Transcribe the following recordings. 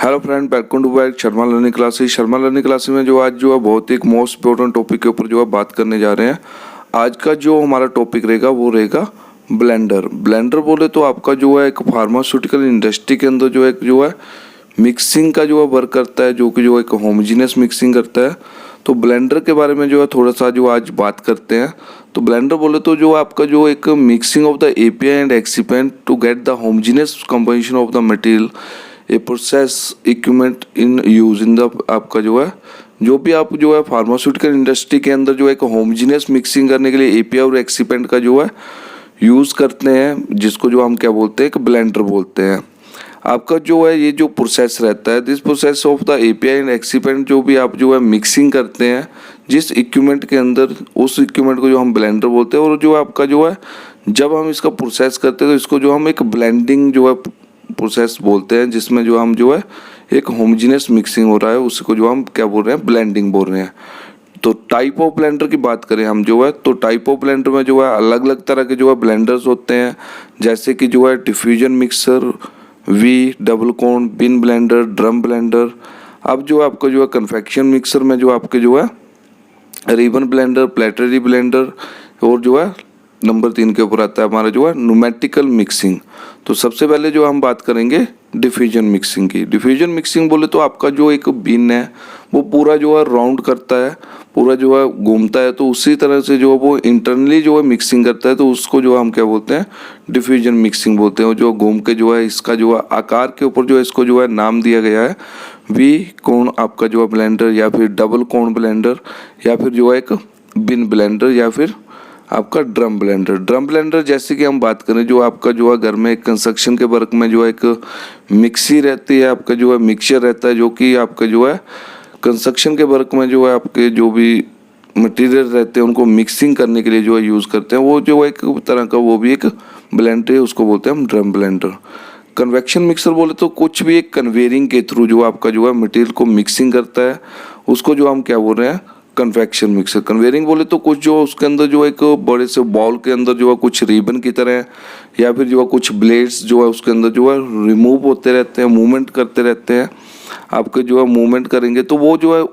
Hello friend, welcome to back Sharma learning classes. Sharma learning classes में जो आज जो है बहुत एक मोस्ट इम्पोर्टेंट टॉपिक के ऊपर जो है बात करने जा रहे हैं। आज का जो हमारा टॉपिक रहेगा वो रहेगा ब्लेंडर। ब्लेंडर बोले तो आपका जो है एक फार्मास्यूटिकल इंडस्ट्री के अंदर जो है मिक्सिंग का जो है वर्क करता है, जो कि जो एक होमोजेनियस मिक्सिंग करता है। तो ब्लेंडर के बारे में जो है थोड़ा सा जो आज बात करते हैं। तो ब्लेंडर बोले तो जो आपका जो एक mixing of the API and excipient to get the homogeneous composition of the material a process equipment in use in the आपका जो है जो भी आप जो है फार्मास्यूटिकल इंडस्ट्री के अंदर जो एक होमोजेनियस मिक्सिंग करने के लिए एपीआई और एक्सिपेंट का जो है यूज़ करते हैं, जिसको जो हम क्या बोलते हैं एक ब्लेंडर बोलते हैं। आपका जो है ये जो प्रोसेस रहता है, this process of the API and excipient जो भी आप जो है मिक्सिंग करते हैं जिस इक्विपमेंट के अंदर, उस इक्विपमेंट को जो हम ब्लेंडर बोलते हैं। और जो आपका जो है जब हम इसका प्रोसेस करते हैं तो इसको जो हम एक ब्लेंडिंग जो है प्रोसेस बोलते हैं, जिसमें जो हम जो है एक होमोजेनियस मिक्सिंग हो रहा है, उसको जो हम क्या बोल रहे हैं ब्लेंडिंग बोल रहे हैं। तो टाइप ऑफ ब्लेंडर की बात करें हम जो है, तो टाइप ऑफ ब्लेंडर में जो है अलग अलग तरह के जो है ब्लेंडर्स होते हैं, जैसे कि जो है diffusion mixer, V, double cone, bin blender, drum blender. अब जो आपका जो है कन्फेक्शन मिक्सर में जो आपके जो है रिबन ब्लेंडर, प्लेटरी ब्लेंडर, और जो है नंबर 3 के ऊपर आता है हमारा जो है न्यूमेटिकल मिक्सिंग। तो सबसे पहले जो हम बात करेंगे डिफ्यूजन मिक्सिंग की। डिफ्यूजन मिक्सिंग बोले तो आपका जो एक बिन है वो पूरा जो है राउंड करता है, पूरा जो है घूमता है, तो उसी तरह से जो वो इंटरनली जो है मिक्सिंग करता है, तो उसको जो हम क्या बोलते हैं डिफ्यूजन मिक्सिंग बोलते हैं। जो घूम के जो है इसका जो है आकार के ऊपर जो है इसको जो है नाम दिया गया है वी कोण आपका जो है ब्लेंडर, या फिर डबल कोण ब्लेंडर, या फिर जो है एक बिन ब्लेंडर, या फिर आपका ड्रम ब्लेंडर। ड्रम ब्लेंडर जैसे कि हम बात करें जो आपका जो है घर में कंस्ट्रक्शन के वर्क में जो है एक मिक्सी रहती है, आपका जो है मिक्सचर रहता है, जो कि आपका जो है कंस्ट्रक्शन के वर्क में जो है आपके जो भी मटेरियल रहते हैं उनको मिक्सिंग करने के लिए जो है यूज़ करते हैं, वो जो है एक तरह का वो भी एक ब्लेंडर है, उसको बोलते हैं हम ड्रम ब्लेंडर। कन्वेक्शन मिक्सर बोले तो कुछ भी एक कन्वेयरिंग के थ्रू जो आपका जो है मटेरियल को मिक्सिंग करता है, उसको जो हम क्या बोल रहे हैं कन्वेक्शन मिक्सर। कन्वेयरिंग बोले तो कुछ जो उसके अंदर जो एक बड़े से बॉल के अंदर जो है कुछ रिबन की तरह, या फिर जो है कुछ ब्लेड्स जो है उसके अंदर जो है रिमूव होते रहते हैं, मूवमेंट करते रहते हैं। आपके जो है मूवमेंट करेंगे तो वो जो है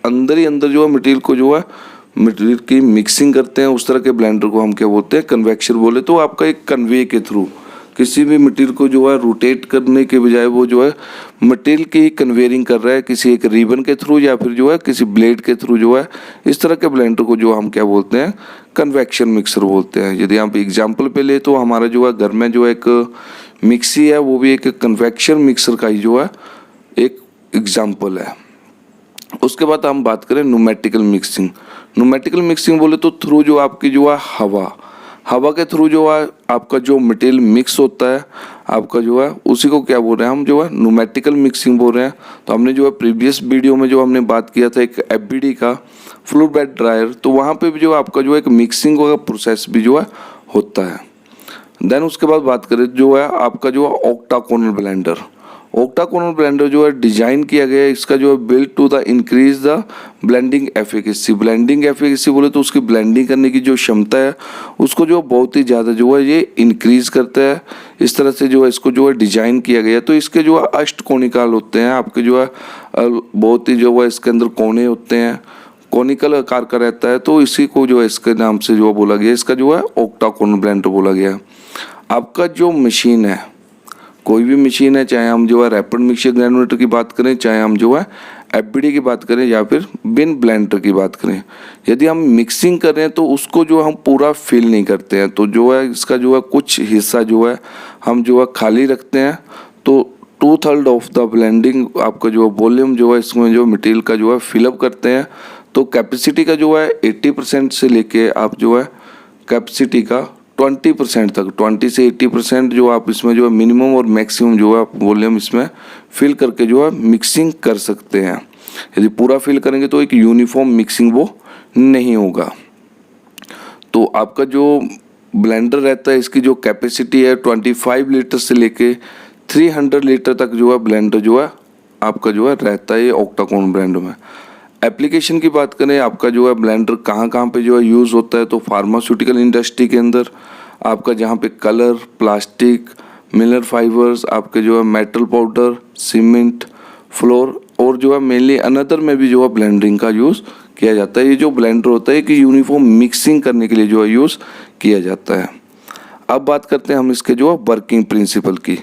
अंदर ही अंदर जो है मटेरियल को जो है मटेरियल की मिक्सिंग करते हैं। उस तरह के ब्लेंडर को हम क्या बोलते हैं कन्वेक्शन बोले। तो आपका एक कन्वे के थ्रू किसी भी मटेरियल को जो है रोटेट करने के बजाय वो जो है मटेरियल की ही कन्वेयरिंग कर रहा है, किसी एक रिबन के थ्रू या फिर जो है किसी ब्लेड के थ्रू जो है, इस तरह के ब्लेंडर को जो हम क्या बोलते हैं कन्वेक्शन मिक्सर बोलते हैं। यदि आप एग्जांपल पे ले तो हमारा जो है घर में जो एक मिक्सी है वो भी एक कन्वेक्शन मिक्सर का ही जो है एक एग्जाम्पल है। उसके बाद हम बात करें न्यूमेटिकल मिक्सिंग। न्यूमेटिकल मिक्सिंग बोले तो थ्रू जो आपकी जो है हवा के थ्रू जो है आपका जो मटेरियल मिक्स होता है आपका जो है उसी को क्या बोल रहे हैं हम जो है न्यूमेटिकल मिक्सिंग बोल रहे हैं। तो हमने जो है प्रीवियस वीडियो में जो हमने बात किया था एक एफबीडी का फ्लूइड बेड ड्रायर, तो वहाँ पे भी जो आपका जो एक मिक्सिंग का प्रोसेस भी जो है होता है। देन उसके बाद बात करें जो है आपका जो है ऑक्टाकोनल ब्लेंडर। ऑक्टाकोनल ब्लेंडर जो है डिजाइन किया गया है, इसका जो है build to the increase the blending efficacy. Blending efficacy बोले तो उसकी ब्लेंडिंग करने की जो क्षमता है उसको जो बहुत ही ज़्यादा जो है ये इंक्रीज करता है। इस तरह से जो है इसको जो है डिजाइन किया गया है। तो इसके जो है अष्टकोणिकाल होते हैं आपके जो है बहुत ही जो है इसके अंदर कोने होते हैं, कोनिकल आकार का रहता है, तो इसी को जो है इसके नाम से जो बोला गया, इसका जो है ऑक्टाकोनल ब्लेंडर बोला गया। आपका जो मशीन है, कोई भी मशीन है, चाहे हम जो है रैपिड मिक्सर ग्राइंडर की बात करें, चाहे हम जो है एफबीडी की बात करें, या फिर बिन ब्लेंडर की बात करें, यदि हम मिक्सिंग कर रहे हैं तो उसको जो हम पूरा फिल नहीं करते हैं। तो जो है इसका जो है कुछ हिस्सा जो है हम जो है खाली रखते हैं। तो 2/3 ऑफ द ब्लेंडिंग आपका जो वॉल्यूम जो है इसमें जो मटेरियल का जो है फिलअप करते हैं। तो कैपेसिटी का जो है 80% से लेके आप जो है कैपेसिटी का 20% तक, 20 से 80% जो आप इसमें जो है मिनिमम और मैक्सिमम जो है वॉल्यूम इसमें फिल करके जो है मिक्सिंग कर सकते हैं। यदि पूरा फिल करेंगे तो एक यूनिफॉर्म मिक्सिंग वो नहीं होगा। तो आपका जो ब्लेंडर रहता है इसकी जो कैपेसिटी है 25 लीटर से लेके 300 लीटर तक जो है ब्लेंडर जो है आपका जो है रहता है ये ऑक्टाकोन ब्लेंडर में। एप्लीकेशन की बात करें, आपका जो है ब्लेंडर कहाँ पे जो है यूज़ होता है, तो फार्मास्यूटिकल इंडस्ट्री के अंदर आपका जहाँ पे कलर, प्लास्टिक, मिनरल फाइबर्स, आपके जो है मेटल पाउडर, सीमेंट, फ्लोर और जो है मेनली अनदर में भी जो है ब्लेंडिंग का यूज़ किया जाता है। ये जो ब्लेंडर होता है कि यूनिफॉर्म मिक्सिंग करने के लिए जो है यूज़ किया जाता है। अब बात करते हैं हम इसके जो है वर्किंग प्रिंसिपल की।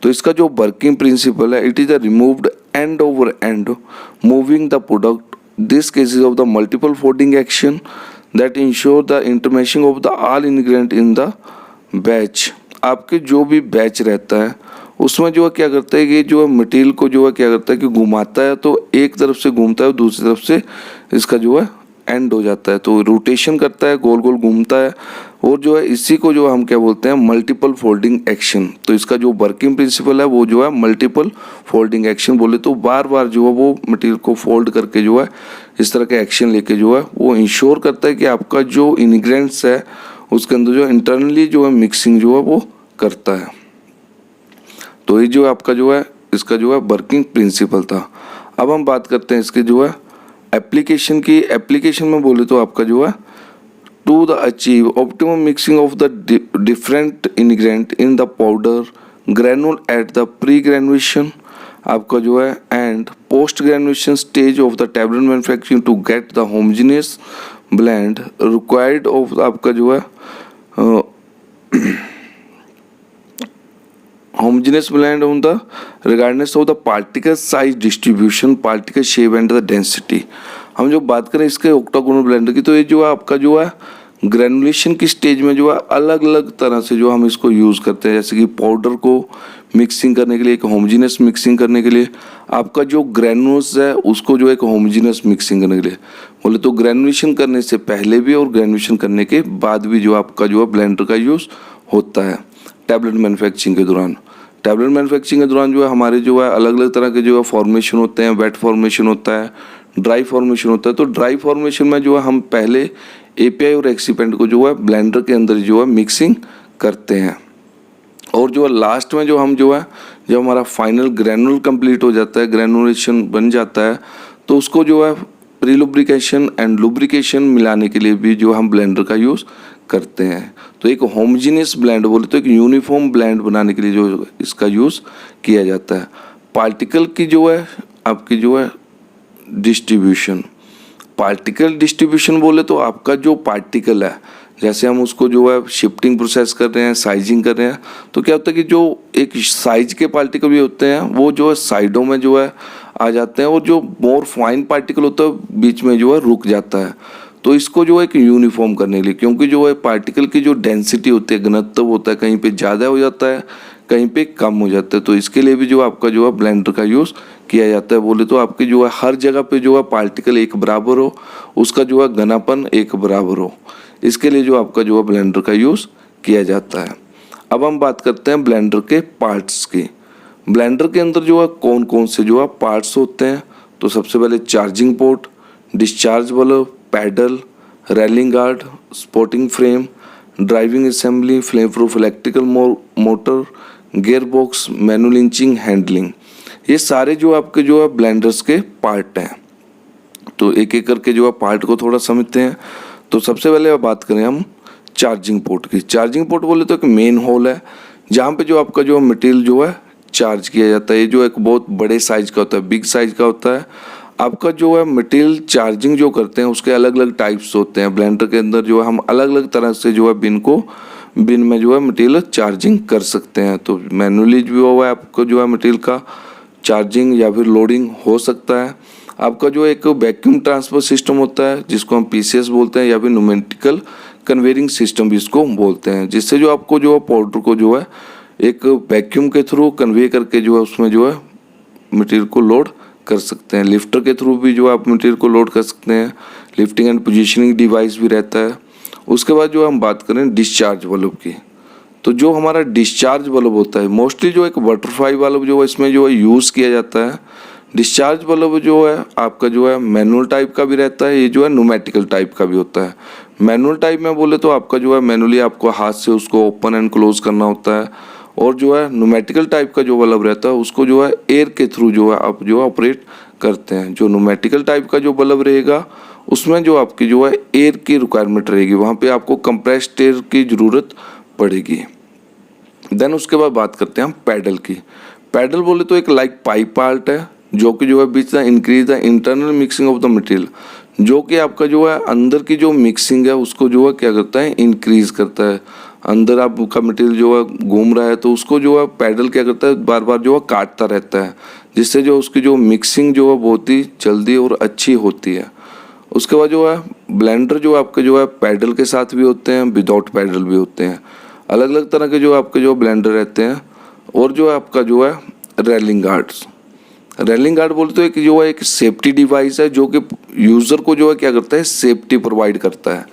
तो इसका जो वर्किंग प्रिंसिपल है, it is a removed and over and moving the product, this cases of the multiple folding action that ensure the intermeshing of the all ingredient in the batch. आपके जो भी batch रहता है उसमें जो है क्या करता है कि जो है मटेरियल को जो है क्या करता है कि घुमाता है, तो एक तरफ से घूमता है दूसरी तरफ से इसका जो है एंड हो जाता है, तो रोटेशन करता है, गोल गोल घूमता है, और जो है इसी को जो हम क्या बोलते हैं मल्टीपल फोल्डिंग एक्शन। तो इसका जो वर्किंग प्रिंसिपल है वो जो है मल्टीपल फोल्डिंग एक्शन बोले तो बार बार जो है वो मटेरियल को फोल्ड करके जो है इस तरह के एक्शन लेके जो है वो इंश्योर करता है कि आपका जो इंग्रेडिएंट्स है उसके अंदर जो इंटरनली जो है मिक्सिंग जो है वो करता है। तो ये जो आपका जो है इसका जो है वर्किंग प्रिंसिपल था। अब हम बात करते हैं इसके जो है एप्लीकेशन की। एप्लीकेशन में बोले तो आपका जो है to the achieve optimum mixing of the different ingredient in the powder granule at the pre granulation आपका जो है and post granulation stage of the tablet manufacturing to get the homogeneous blend required of आपका जो है homogeneous blend on the regardless of the particle size distribution, particle shape and the density। हम जो बात करें इसके ऑक्टागोनल ब्लेंडर की, तो ये जो है आपका जो है ग्रेनुलेशन की स्टेज में जो है अलग अलग तरह से जो हम इसको यूज़ करते हैं, जैसे कि पाउडर को मिक्सिंग करने के लिए, एक होमोजेनियस मिक्सिंग करने के लिए, आपका जो ग्रेनुल्स है उसको जो एक होमोजेनियस मिक्सिंग करने के लिए बोले तो ग्रेनुलेशन करने से पहले भी और ग्रेनुलेशन करने के बाद भी जो आपका जो है ब्लेंडर का यूज़ होता है। टैबलेट मैन्युफैक्चरिंग के दौरान, टैबलेट मैन्युफैक्चरिंग के दौरान जो है हमारे जो है अलग अलग तरह के जो है फॉर्मेशन होते हैं, वेट फॉर्मेशन होता है, ड्राई फॉर्मेशन होता है। तो ड्राई फॉर्मेशन में जो है हम पहले एपीआई और एक्सीपेंट को जो है ब्लेंडर के अंदर जो है मिक्सिंग करते हैं, और जो है लास्ट में जो हम जो है जब हमारा फाइनल ग्रेनुल कंप्लीट हो जाता है, ग्रेनुलेशन बन जाता है, तो उसको जो है प्री लुब्रिकेशन एंड लुब्रिकेशन मिलाने के लिए भी जो हम ब्लेंडर का यूज़ करते हैं। तो एक होमोजेनियस ब्लेंड बोले तो एक यूनिफॉर्म ब्लेंड बनाने के लिए जो इसका यूज़ किया जाता है। पार्टिकल की जो है आपकी जो है डिस्ट्रीब्यूशन, पार्टिकल डिस्ट्रीब्यूशन बोले तो आपका जो पार्टिकल है, जैसे हम उसको जो है शिफ्टिंग प्रोसेस कर रहे हैं, साइजिंग कर रहे हैं, तो क्या होता है कि जो एक साइज के पार्टिकल भी होते हैं वो जो है साइडों में जो है आ जाते हैं, और जो मोर फाइन पार्टिकल होता है बीच में जो है रुक जाता है। तो इसको जो है एक यूनिफॉर्म करने के लिए, क्योंकि जो है पार्टिकल की जो डेंसिटी होती है, घनत्व होता है, कहीं पे ज़्यादा हो जाता है कहीं पे कम हो जाता है, तो इसके लिए भी जो आपका जो है ब्लेंडर का यूज़ किया जाता है। बोले तो आपके जो है हर जगह पे जो है पार्टिकल एक बराबर हो, उसका जो है घनापन एक बराबर हो, इसके लिए जो आपका जो है ब्लेंडर का यूज़ किया जाता है। अब हम बात करते हैं ब्लेंडर के पार्ट्स की। ब्लेंडर के अंदर जो है कौन कौन से जो है पार्ट्स होते हैं, तो सबसे पहले charging port, discharge bulb, paddle, railing guard, sporting frame, driving assembly, flame proof electrical motor, gear box, manual inching, handling, ये सारे जो आपके जो है ब्लेंडर्स के पार्ट हैं। तो एक एक करके जो है पार्ट को थोड़ा समझते हैं। तो सबसे पहले बात करें हम चार्जिंग पोर्ट की। चार्जिंग पोर्ट बोले तो एक मेन होल है जहाँ पे जो आपका जो मटेरियल जो है चार्ज किया जाता है। ये जो एक बहुत बड़े साइज का होता है, बिग साइज का होता है। आपका जो है मटेरियल चार्जिंग जो करते हैं उसके अलग अलग टाइप्स होते हैं। ब्लेंडर के अंदर जो है हम अलग अलग तरह से जो है बिन में जो है मटेरियल चार्जिंग कर सकते हैं। तो मैनुअली जो है आपको जो है मटेरियल का चार्जिंग या फिर लोडिंग हो सकता है। आपका जो एक वैक्यूम ट्रांसफर सिस्टम होता है जिसको हम पीसीएस बोलते हैं, या फिर न्यूमेटिकल कन्वेयरिंग सिस्टम भी इसको बोलते हैं, जिससे जो आपको जो है पाउडर को जो है एक वैक्यूम के थ्रू कन्वे करके जो है उसमें जो है मटेरियल को लोड कर सकते हैं। लिफ्टर के थ्रू भी जो आप मटेरियल को लोड कर सकते हैं। लिफ्टिंग एंड पोजीशनिंग डिवाइस भी रहता है। उसके बाद जो हम बात करें डिस्चार्ज बल्ब की, तो जो हमारा डिस्चार्ज बल्ब होता है मोस्टली जो एक बटरफ्लाई बल्ब जो है इसमें जो है यूज़ किया जाता है। डिस्चार्ज बल्ब जो है आपका जो है मैनुअल टाइप का भी रहता है, ये जो है न्यूमेटिकल टाइप का भी होता है। मैनुअल टाइप में बोले तो आपका जो है मैनुअली आपको हाथ से उसको ओपन एंड क्लोज करना होता है, और जो है न्यूमेटिकल टाइप का जो बल्ब रहता है उसको जो है एयर के थ्रू जो है आप जो ऑपरेट करते हैं। जो न्यूमेटिकल टाइप का जो बल्ब रहेगा उसमें जो आपकी जो है एयर की रिक्वायरमेंट रहेगी, वहाँ पे आपको कंप्रेस्ड एयर की ज़रूरत पड़ेगी। देन उसके बाद बात करते हैं हम पैडल की। पैडल बोले तो एक लाइक पाइप पार्ट है जो कि जो है बीच the increase the internal mixing of the material, जो कि आपका जो है अंदर की जो मिक्सिंग है उसको जो है क्या करता है, इंक्रीज करता है। अंदर आपका मटेरियल जो है घूम रहा है तो उसको जो है पैडल क्या करता है, बार बार जो है काटता रहता है, जिससे जो उसकी जो मिक्सिंग जो है बहुत ही जल्दी और अच्छी होती है। उसके बाद जो है ब्लेंडर जो आपके जो है पैडल के साथ भी होते हैं, विदाउट पैडल भी होते हैं। अलग अलग तरह के जो आपके जो ब्लेंडर रहते हैं। और जो है आपका जो है रेलिंग गार्ड्स, रेलिंग गार्ड बोलते तो एक जो है एक सेफ्टी डिवाइस है जो कि यूज़र को जो है क्या करता है, सेफ्टी प्रोवाइड करता है।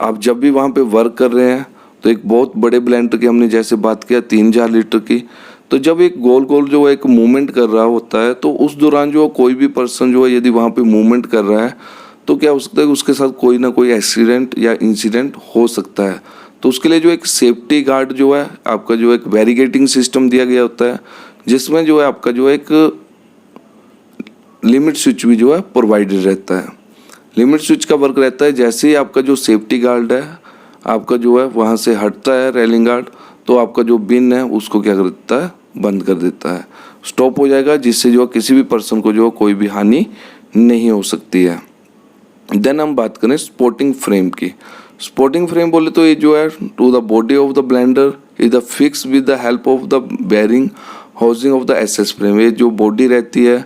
आप जब भी वहाँ पे वर्क कर रहे हैं तो एक बहुत बड़े ब्लेंडर की हमने जैसे बात किया 3000 लीटर की, तो जब एक गोल गोल जो है एक मूवमेंट कर रहा होता है तो उस दौरान जो कोई भी पर्सन जो है यदि वहाँ पे मूवमेंट कर रहा है तो क्या हो सकता है, उसके साथ कोई ना कोई एक्सीडेंट या इंसिडेंट हो सकता है। तो उसके लिए जो एक सेफ्टी गार्ड जो है आपका जो एक बैरिकेडिंग सिस्टम दिया गया होता है, जिसमें जो है आपका जो एक लिमिट स्विच भी जो है प्रोवाइडेड रहता है। लिमिट स्विच का वर्क रहता है जैसे ही आपका जो सेफ्टी गार्ड है आपका जो है वहाँ से हटता है रेलिंग गार्ड, तो आपका जो बिन है उसको क्या कर देता है, बंद कर देता है, स्टॉप हो जाएगा, जिससे जो किसी भी पर्सन को जो कोई भी हानि नहीं हो सकती है। देन हम बात करें स्पोर्टिंग फ्रेम की। स्पोर्टिंग फ्रेम बोले तो ये जो है to the body of the blender is the fix with the help of the bearing housing of the SS frame. ये जो बॉडी रहती है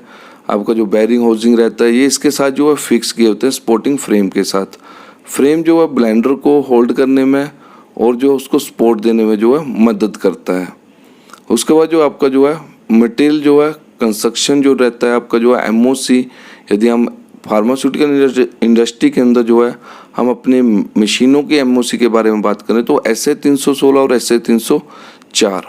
आपका जो बेयरिंग हाउसिंग रहता है ये इसके साथ जो है फिक्स किए होते हैं स्पोर्टिंग फ्रेम के साथ। फ्रेम जो है ब्लेंडर को होल्ड करने में और जो उसको सपोर्ट देने में जो है मदद करता है। उसके बाद जो आपका जो है मटेरियल जो है कंस्ट्रक्शन जो रहता है आपका जो है एमओसी, यदि हम फार्मास्यूटिकल इंडस्ट्री के अंदर जो है हम अपने मशीनों की एमओसी के बारे में बात करें तो SA 316 और SA 304।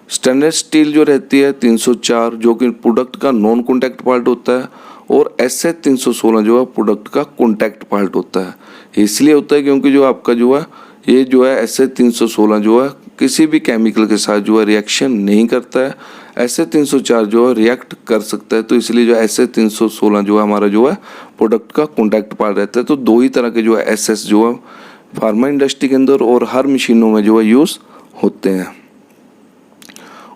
स्टेनलेस स्टील जो रहती है 304 जो कि प्रोडक्ट का नॉन कॉन्टैक्ट पार्ट होता है, और SA 316 जो है प्रोडक्ट का कॉन्टैक्ट पार्ट होता है। इसलिए होता है क्योंकि जो आपका जो है ये जो है SA 316 जो है किसी भी केमिकल के साथ जो है रिएक्शन नहीं करता है, SA 304 जो है रिएक्ट कर सकता है। तो इसलिए जो SA 316 जो है हमारा जो है प्रोडक्ट का कॉन्टैक्ट पार्ट रहता है। तो दो ही तरह के जो है SS जो है फार्मा इंडस्ट्री के अंदर और हर मशीनों में जो है यूज़ होते हैं।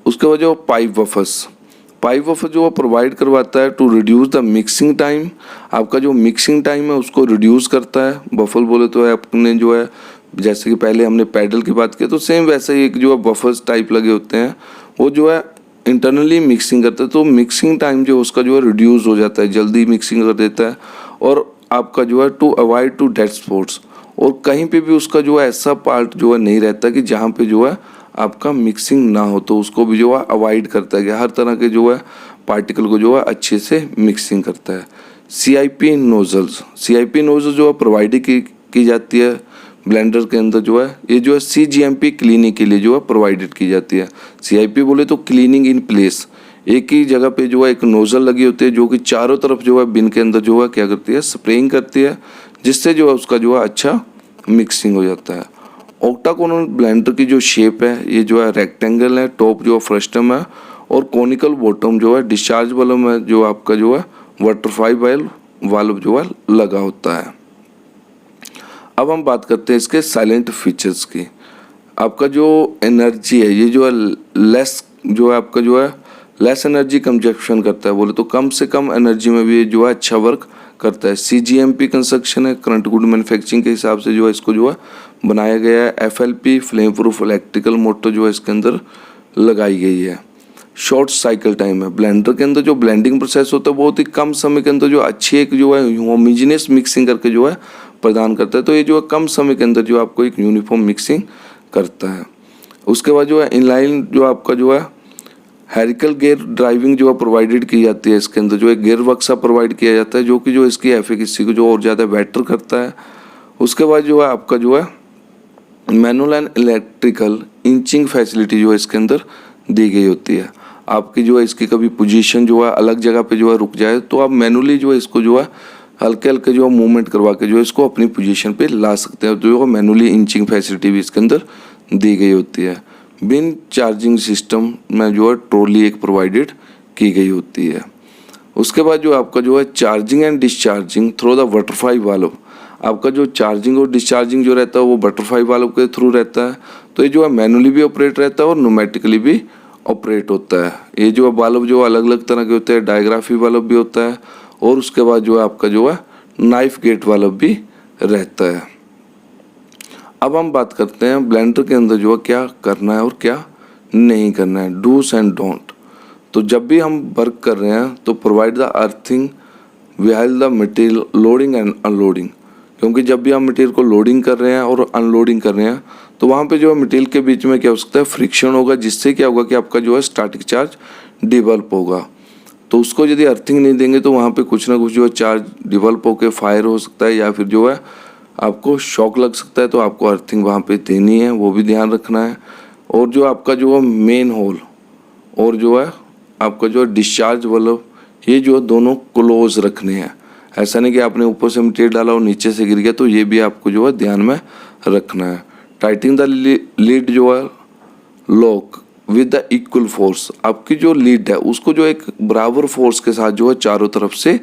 उसके बाद जो पाइप वफर जो है प्रोवाइड करवाता है to reduce the mixing time. आपका जो मिक्सिंग टाइम है उसको रिड्यूस करता है। बफल बोले तो है अपने जो है जैसे कि पहले हमने पैडल की बात की तो सेम वैसे ही एक जो है बफर्स टाइप लगे होते हैं, वो जो है इंटरनली मिक्सिंग करता है, तो मिक्सिंग टाइम जो उसका जो है रिड्यूस हो जाता है, जल्दी मिक्सिंग कर देता है। और आपका जो है to avoid to dead spots, और कहीं पे भी उसका जो है ऐसा पार्ट जो है नहीं रहता कि जहाँ पे जो है आपका मिक्सिंग ना हो, तो उसको भी जो है अवॉइड करता है कि हर तरह के जो है पार्टिकल को जो है अच्छे से मिक्सिंग करता है। CIP नोजल्स जो है प्रोवाइड की जाती है ब्लेंडर के अंदर जो है, ये जो है CGMP क्लीनिंग के लिए जो है प्रोवाइडेड की जाती है। CIP बोले तो क्लीनिंग इन प्लेस, एक ही जगह पे जो है एक नोजल लगी होती है जो कि चारों तरफ जो है बिन के अंदर जो है क्या करती है, स्प्रेइंग करती है, जिससे जो है उसका जो है अच्छा मिक्सिंग हो जाता है। ऑक्टाकोनल ब्लेंडर की जो शेप है ये जो है रेक्टेंगल है, टॉप जो है फ्रस्टम है और कॉनिकल बॉटम जो है डिस्चार्ज वाल्व में जो आपका जो है बटरफ्लाई वाल्व जो है लगा होता है। अब हम बात करते हैं इसके साइलेंट फीचर्स की। आपका जो एनर्जी है ये जो है लेस जो है आपका जो है लेस एनर्जी कंजप्शन करता है, बोले तो कम से कम एनर्जी में भी ये जो है अच्छा वर्क करता है। CGMP कंस्ट्रक्शन है, करंट गुड मैन्युफैक्चरिंग के हिसाब से जो है इसको जो है बनाया गया है। FLP flame proof electrical motor जो है इसके अंदर लगाई गई है। शॉर्ट साइकिल टाइम है, ब्लेंडर के अंदर जो ब्लेंडिंग प्रोसेस होता है बहुत ही कम समय के अंदर जो अच्छी एक जो है होमोजेनियस मिक्सिंग करके जो है प्रदान करता है। तो ये जो है कम समय के अंदर जो आपको एक यूनिफॉर्म मिक्सिंग करता है। उसके बाद जो है इनलाइन जो आपका जो है हेरिकल गियर ड्राइविंग जो है प्रोवाइडेड की जाती है। इसके अंदर जो है गियर वर्कशा प्रोवाइड किया जाता है जो कि जो इसकी एफिकेसी को जो और ज़्यादा बेटर करता है। उसके बाद जो है आपका जो है manual and electrical inching facility जो है इसके अंदर दी गई होती है। आपकी जो है इसकी कभी पोजीशन जो है अलग जगह पे जो है रुक जाए तो आप मैनुअली जो है इसको जो है हल्के हल्के जो है मूवमेंट करवा के जो है इसको अपनी पोजीशन पे ला सकते हैं। तो जो मैनुअली इंचिंग फैसिलिटी भी इसके अंदर दी गई होती है। बिन चार्जिंग सिस्टम में जो है ट्रॉली एक प्रोवाइडेड की गई होती है। उसके बाद जो आपका जो है charging and discharging through the butterfly valve, आपका जो चार्जिंग और डिस्चार्जिंग जो रहता है वो बटरफ्लाई वाल्व के थ्रू रहता है। तो ये जो है मैनुअली भी ऑपरेट रहता है और न्यूमेटिकली भी ऑपरेट होता है। ये जो बल्ब जो अलग अलग तरह के होते हैं, डायग्राफी बल्ब भी होता है और उसके बाद जो है आपका जो है नाइफ गेट बल्ब भी रहता है। अब हम बात करते हैं ब्लेंडर के अंदर जो है क्या करना है और क्या नहीं करना है, डूस एंड डोंट। तो जब भी हम वर्क कर रहे हैं तो provide the earthing while the material loading and unloading, क्योंकि जब भी हम मटेरियल को लोडिंग कर रहे हैं और अनलोडिंग कर रहे हैं तो वहाँ पे जो है मटेरियल के बीच में क्या हो सकता है, फ्रिक्शन होगा, जिससे क्या होगा कि आपका जो है स्टैटिक चार्ज डिवेल्प होगा। तो उसको यदि अर्थिंग नहीं देंगे तो वहाँ पे कुछ ना कुछ जो है चार्ज डिवेल्प होकर फायर हो सकता है या फिर जो है आपको शॉक लग सकता है। तो आपको अर्थिंग वहाँ पे देनी है, वो भी ध्यान रखना है। और जो आपका जो है मेन होल और जो है आपका जो है डिस्चार्ज वाल्व, ये जो है दोनों क्लोज रखने हैं। ऐसा नहीं कि आपने ऊपर से मटेरियल डाला और नीचे से गिर गया, तो ये भी आपको जो है ध्यान में रखना है। टाइटिंग द लीड जो है lock with the equal force, आपकी जो लीड है उसको जो एक बराबर फोर्स के साथ जो है चारों तरफ से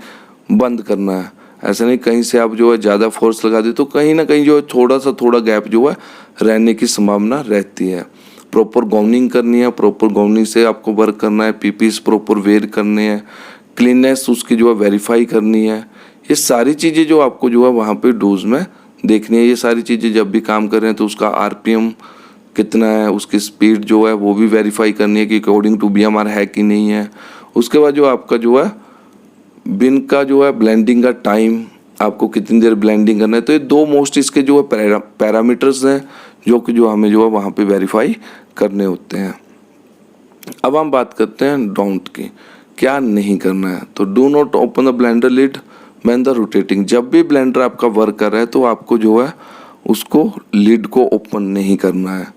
बंद करना है। ऐसा नहीं कहीं से आप जो है ज़्यादा फोर्स लगा दे तो कहीं ना कहीं जो है थोड़ा गैप जो है रहने की संभावना रहती है। प्रॉपर गाउनिंग करनी है, प्रॉपर गाउनिंग से आपको वर्क करना है, पीपीस प्रॉपर वेयर करने हैं, क्लीननेस उसकी जो है वेरीफाई करनी है। ये सारी चीज़ें जो आपको जो है वहाँ पे डोज में देखनी है। ये सारी चीज़ें जब भी काम कर रहे हैं तो उसका आरपीएम कितना है, उसकी स्पीड जो है वो भी वेरीफाई करनी है कि अकॉर्डिंग टू बीएमआर है कि नहीं है। उसके बाद जो आपका जो है बिन का जो है ब्लेंडिंग का टाइम, आपको कितनी देर ब्लेंडिंग करना है। तो ये दो मोस्ट इसके जो है पैरामीटर्स हैं जो कि जो हमें जो है वहाँ पे वेरीफाई करने होते हैं। अब हम बात करते हैं डोंट की, क्या नहीं करना है। तो do not open the blender lid when the rotating, जब भी ब्लेंडर आपका वर्क कर रहा है तो आपको जो है उसको लिड को ओपन नहीं करना है।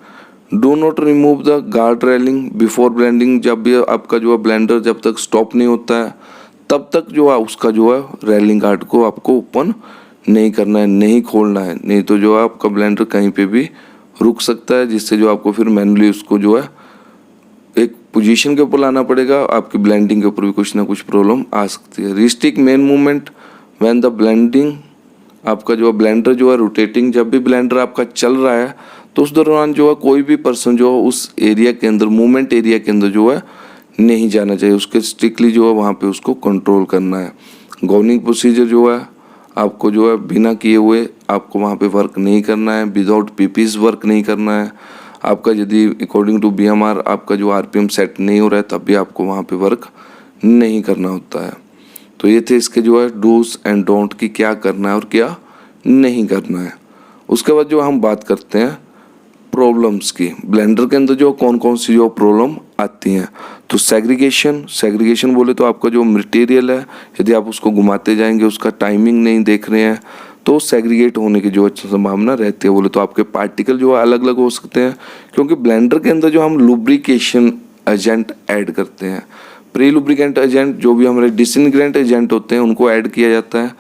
Do not remove the guard railing before blending, जब भी आपका जो है ब्लेंडर जब तक स्टॉप नहीं होता है तब तक जो है उसका जो है रेलिंग गार्ड को आपको ओपन नहीं करना है, नहीं खोलना है। नहीं तो जो है आपका ब्लेंडर कहीं पे भी रुक सकता है, जिससे जो आपको फिर मैनुअली उसको जो है एक पोजीशन के ऊपर लाना पड़ेगा, आपकी ब्लेंडिंग के ऊपर भी कुछ ना कुछ प्रॉब्लम आ सकती है। Restrict main movement when the blending, आपका जो है ब्लेंडर जो है रोटेटिंग, जब भी ब्लेंडर आपका चल रहा है तो उस दौरान जो है कोई भी पर्सन जो है उस एरिया के अंदर, मूवमेंट एरिया के अंदर जो है नहीं जाना चाहिए। उसके स्ट्रिक्टली जो है वहाँ पे उसको कंट्रोल करना है। गाउनिंग प्रोसीजर जो है आपको जो है बिना किए हुए आपको वहाँ पे वर्क नहीं करना है, विदाउट पीपीस वर्क नहीं करना है। आपका यदि अकॉर्डिंग टू बीएमआर आपका जो आरपीएम सेट नहीं हो रहा है तब भी आपको वहाँ पे वर्क नहीं करना होता है। तो ये थे इसके जो है डूज एंड डोंट की, क्या करना है और क्या नहीं करना है। उसके बाद जो हम बात करते हैं प्रॉब्लम्स की, ब्लेंडर के अंदर जो कौन कौन सी जो प्रॉब्लम आती हैं। तो सेग्रीगेशन बोले तो आपका जो मटेरियल है यदि आप उसको घुमाते जाएंगे, उसका टाइमिंग नहीं देख रहे हैं तो सेग्रीगेट होने की जो संभावना रहती है। बोले तो आपके पार्टिकल जो है अलग अलग हो सकते हैं, क्योंकि ब्लेंडर के अंदर जो हम लुब्रिकेशन एजेंट ऐड करते हैं, प्री लुब्रिकेंट एजेंट जो भी हमारे डिसइंटीग्रेंट एजेंट होते हैं उनको ऐड किया जाता है।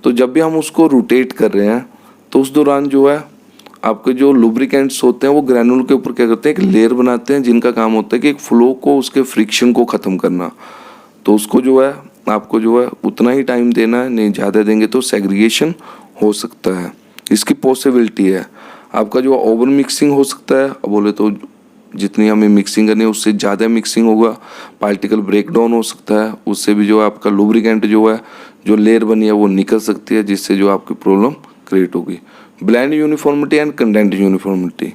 तो जब भी हम उसको रोटेट कर रहे हैं तो उस दौरान जो है आपके जो लुब्रिकेंट्स होते हैं वो ग्रैनुल के ऊपर क्या करते हैं, एक लेयर बनाते हैं जिनका काम होता है कि एक फ्लो को, उसके फ्रिक्शन को ख़त्म करना। तो उसको जो है आपको जो है उतना ही टाइम देना है, नहीं ज़्यादा देंगे तो सेग्रीगेशन हो सकता है। इसकी पॉसिबिलिटी है आपका जो ओवर मिक्सिंग हो सकता है, बोले तो जितनी हमें मिक्सिंग करनी है उससे ज़्यादा मिक्सिंग होगा, पार्टिकल ब्रेक डाउन हो सकता है, उससे भी जो है आपका लुब्रिकेंट जो है जो लेयर बनी है वो निकल सकती है, जिससे जो आपकी प्रॉब्लम क्रिएट होगी। ब्लेंड यूनिफॉर्मिटी एंड कंडेंट यूनिफॉर्मिटी,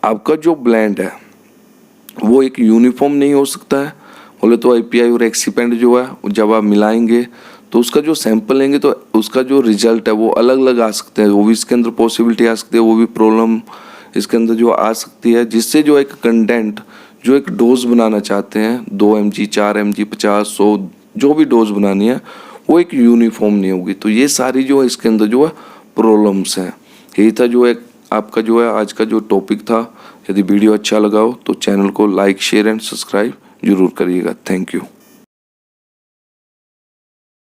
आपका जो ब्लेंड है वो एक यूनिफॉर्म नहीं हो सकता है। बोले तो एपीआई और एक्सीपेंट जो है जब आप मिलाएंगे तो उसका जो सैंपल लेंगे तो उसका जो रिजल्ट है वो अलग अलग आ सकते हैं, वो भी इसके अंदर पॉसिबिलिटी आ सकती है, वो भी प्रॉब्लम इसके अंदर जो आ सकती है, जिससे जो एक कंडेंट जो एक डोज बनाना चाहते हैं 2 mg 4 mg 50 100 जो भी डोज बनानी है वो एक यूनिफॉर्म नहीं होगी। तो ये सारी जो है इसके अंदर जो है प्रॉब्लम्स हैं। यही था जो एक आपका जो है आज का जो टॉपिक था। यदि वीडियो अच्छा लगा हो तो चैनल को लाइक शेयर एंड सब्सक्राइब जरूर करिएगा। Thank you.